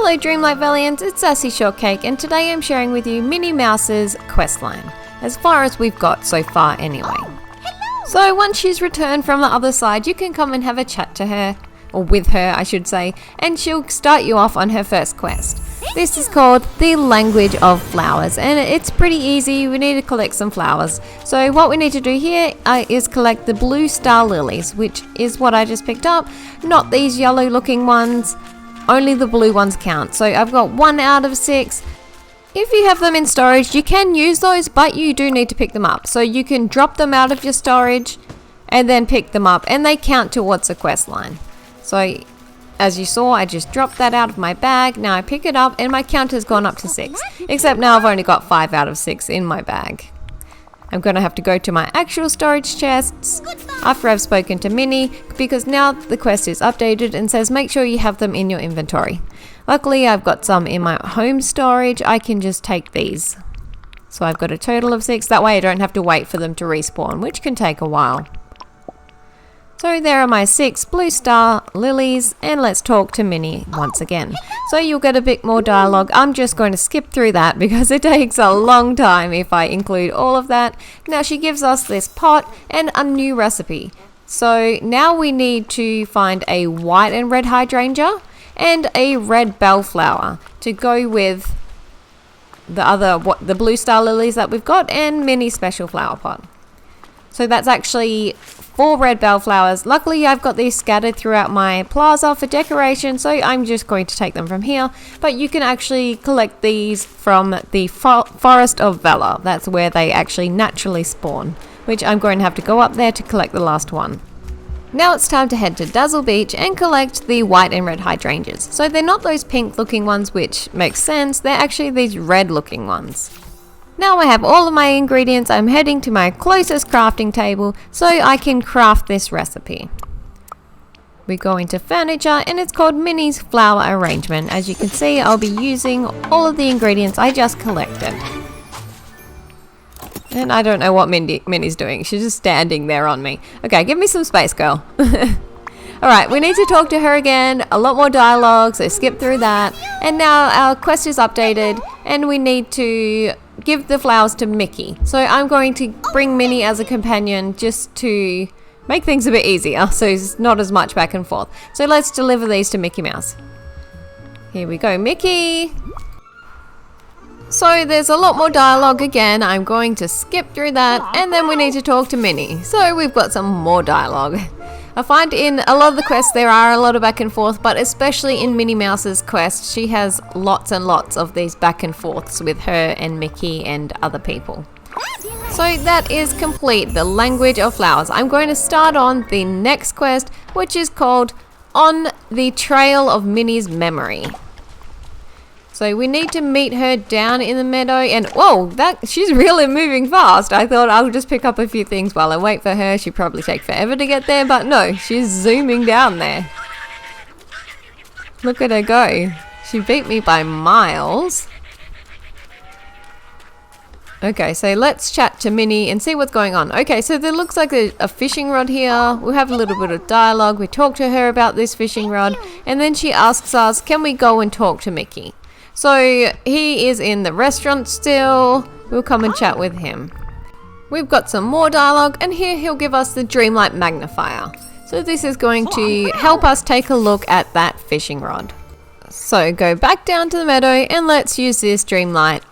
Hello Dreamlight Valiants, it's Sassy Shortcake, and today I'm sharing with you Minnie Mouse's questline, as far as we've got so far anyway. So once she's returned from the other side, you can come and have a chat to her, or with her I should say, and she'll start you off on her first quest. This is called the Language of Flowers, and it's pretty easy. We need to collect some flowers. So what we need to do here is collect the blue star lilies, which is what I just picked up, not these yellow looking ones. Only the blue ones count. So I've got 1 out of 6. If you have them in storage, you can use those, but you do need to pick them up. So you can drop them out of your storage and then pick them up, and they count towards the quest line. So as you saw, I just dropped that out of my bag. Now I pick it up and my count has gone up to 6. Except now I've only got 5 out of 6 in my bag. I'm going to have to go to my actual storage chests after I've spoken to Minnie, because now the quest is updated and says make sure you have them in your inventory. Luckily I've got some in my home storage. I can just take these. So I've got a total of 6. That way I don't have to wait for them to respawn, which can take a while. So there are my 6 blue star lilies, and let's talk to Minnie once again. So you'll get a bit more dialogue. I'm just going to skip through that because it takes a long time if I include all of that. Now she gives us this pot and a new recipe. So now we need to find a white and red hydrangea and a red bellflower to go with the blue star lilies that we've got and Minnie's special flower pot. So that's actually 4 red bellflowers. Luckily I've got these scattered throughout my plaza for decoration, so I'm just going to take them from here. But you can actually collect these from the Forest of Valor. That's where they actually naturally spawn, which I'm going to have to go up there to collect the last one. Now it's time to head to Dazzle Beach and collect the white and red hydrangeas. So they're not those pink looking ones, which makes sense. They're actually these red looking ones. Now I have all of my ingredients. I'm heading to my closest crafting table so I can craft this recipe. We go into furniture and it's called Minnie's flower arrangement. As you can see, I'll be using all of the ingredients I just collected. And I don't know what Minnie's doing. She's just standing there on me. Okay, give me some space, girl. Alright, we need to talk to her again. A lot more dialogue, so skip through that. And now our quest is updated and we need to give the flowers to Mickey. So I'm going to bring Minnie as a companion just to make things a bit easier, so it's not as much back and forth. So let's deliver these to Mickey Mouse. Here we go, Mickey. So there's a lot more dialogue again. I'm going to skip through that, and then we need to talk to Minnie. So we've got some more dialogue. I find in a lot of the quests there are a lot of back and forth, but especially in Minnie Mouse's quest, she has lots and lots of these back and forths with her and Mickey and other people. So that is complete, the Language of Flowers. I'm going to start on the next quest, which is called On the Trail of Minnie's Memory. So we need to meet her down in the meadow, and whoa, she's really moving fast. I thought I'll just pick up a few things while I wait for her. She'd probably take forever to get there, but no, she's zooming down there. Look at her go. She beat me by miles. Okay, so let's chat to Minnie and see what's going on. Okay, so there looks like a fishing rod here. We'll have a little bit of dialogue. We talk to her about this fishing rod, and then she asks us, can we go and talk to Mickey? So he is in the restaurant still. We'll come and chat with him. We've got some more dialogue, and here he'll give us the Dreamlight magnifier. So this is going to help us take a look at that fishing rod. So go back down to the meadow and let's use this Dreamlight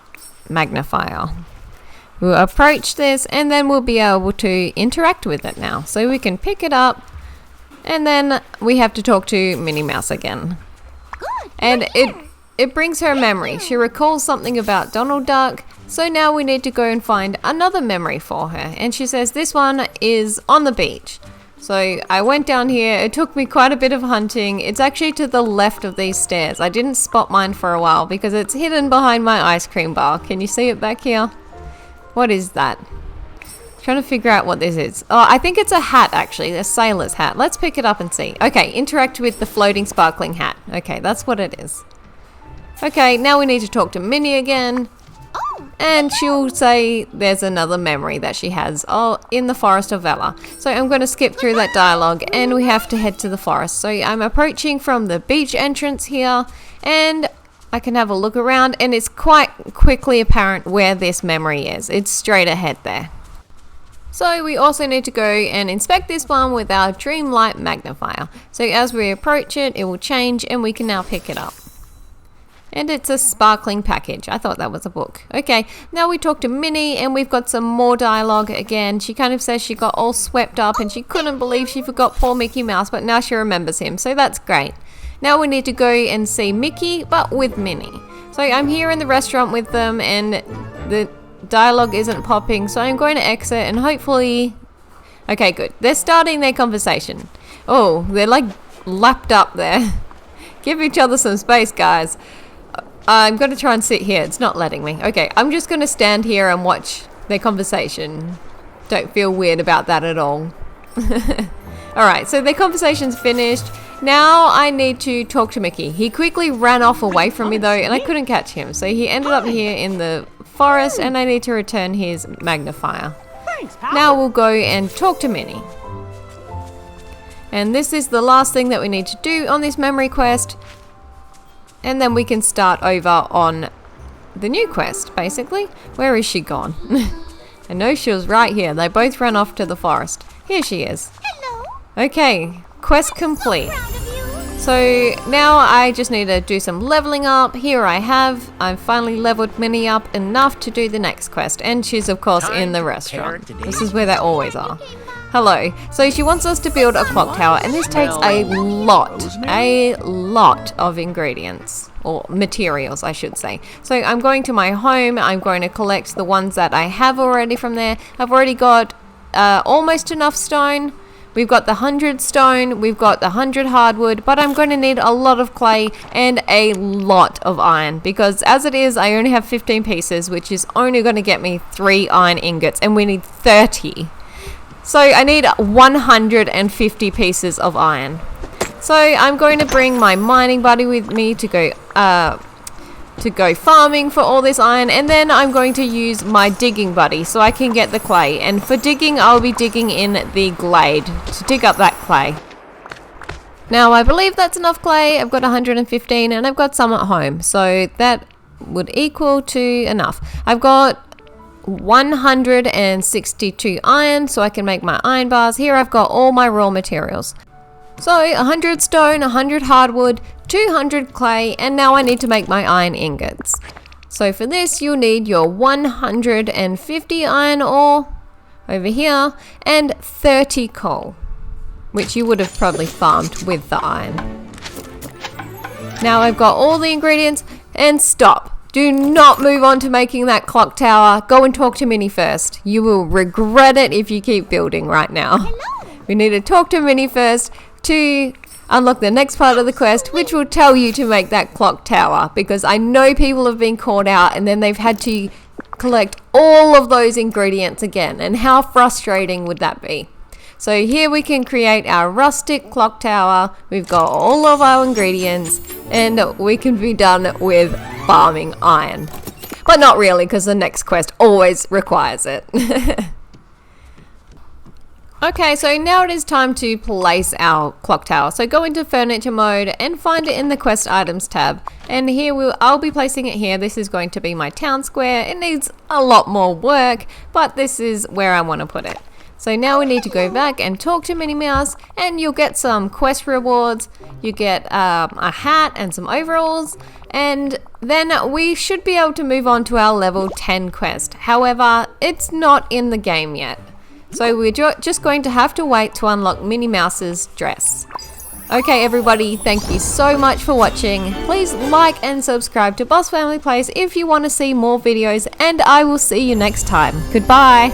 magnifier. We'll approach this and then we'll be able to interact with it now. So we can pick it up, and then we have to talk to Minnie Mouse again. And it brings her a memory. She recalls something about Donald Duck, so now we need to go and find another memory for her. And she says this one is on the beach. So I went down here. It took me quite a bit of hunting. It's actually to the left of these stairs. I didn't spot mine for a while because it's hidden behind my ice cream bar. Can you see it back here? What is that? Trying to figure out what this is. Oh, I think it's a hat actually, a sailor's hat. Let's pick it up and see. Okay, interact with the floating sparkling hat. Okay, that's what it is. Okay, now we need to talk to Minnie again. And she'll say there's another memory that she has in the Forest of Valor. So I'm going to skip through that dialogue and we have to head to the forest. So I'm approaching from the beach entrance here, and I can have a look around, and it's quite quickly apparent where this memory is. It's straight ahead there. So we also need to go and inspect this one with our Dreamlight magnifier. So as we approach it, it will change and we can now pick it up. And it's a sparkling package. I thought that was a book. Okay, now we talk to Minnie and we've got some more dialogue again. She kind of says she got all swept up and she couldn't believe she forgot poor Mickey Mouse, but now she remembers him, so that's great. Now we need to go and see Mickey, but with Minnie. So I'm here in the restaurant with them and the dialogue isn't popping, so I'm going to exit and hopefully... Okay, good. They're starting their conversation. Oh, they're like lapped up there. Give each other some space, guys. I'm going to try and sit here. It's not letting me. Okay, I'm just going to stand here and watch their conversation. Don't feel weird about that at all. Alright, so their conversation's finished. Now I need to talk to Mickey. He quickly ran off away from me though, and I couldn't catch him. So he ended up here in the forest, and I need to return his magnifier. Now we'll go and talk to Minnie. And this is the last thing that we need to do on this memory quest. And then we can start over on the new quest, basically. Where is she gone? I know she was right here. They both ran off to the forest. Here she is. Hello. Okay, quest complete. So now I just need to do some leveling up. Here I've finally leveled Minnie up enough to do the next quest. And she's of course in the restaurant. This is where they always are. Hello. So she wants us to build a clock tower, and this takes a lot of ingredients, or materials I should say. So I'm going to my home, I'm going to collect the ones that I have already from there. I've already got almost enough stone. We've got the 100 stone, we've got the 100 hardwood, but I'm going to need a lot of clay and a lot of iron, because as it is I only have 15 pieces, which is only going to get me 3 iron ingots, and we need 30. So I need 150 pieces of iron. So I'm going to bring my mining buddy with me to go farming for all this iron, and then I'm going to use my digging buddy so I can get the clay. And for digging, I'll be digging in the glade to dig up that clay. Now I believe that's enough clay. I've got 115 and I've got some at home, so that would equal to enough. I've got 162 iron, so I can make my iron bars. Here I've got all my raw materials. So 100 stone, 100 hardwood, 200 clay, and now I need to make my iron ingots. So for this you'll need your 150 iron ore over here and 30 coal, which you would have probably farmed with the iron. Now I've got all the ingredients, and stop. Do not move on to making that clock tower. Go and talk to Minnie first. You will regret it if you keep building right now. Hello. We need to talk to Minnie first to unlock the next part of the quest, which will tell you to make that clock tower, because I know people have been caught out and then they've had to collect all of those ingredients again, and how frustrating would that be? So here we can create our rustic clock tower. We've got all of our ingredients and we can be done with farming iron. But not really, because the next quest always requires it. Okay, so now it is time to place our clock tower. So go into furniture mode and find it in the quest items tab. And here I'll be placing it here. This is going to be my town square. It needs a lot more work, but this is where I want to put it. So now we need to go back and talk to Minnie Mouse, and you'll get some quest rewards. You get a hat and some overalls, and then we should be able to move on to our level 10 quest. However, it's not in the game yet. So we're just going to have to wait to unlock Minnie Mouse's dress. Okay everybody, thank you so much for watching. Please like and subscribe to Boss Family Plays if you want to see more videos, and I will see you next time. Goodbye!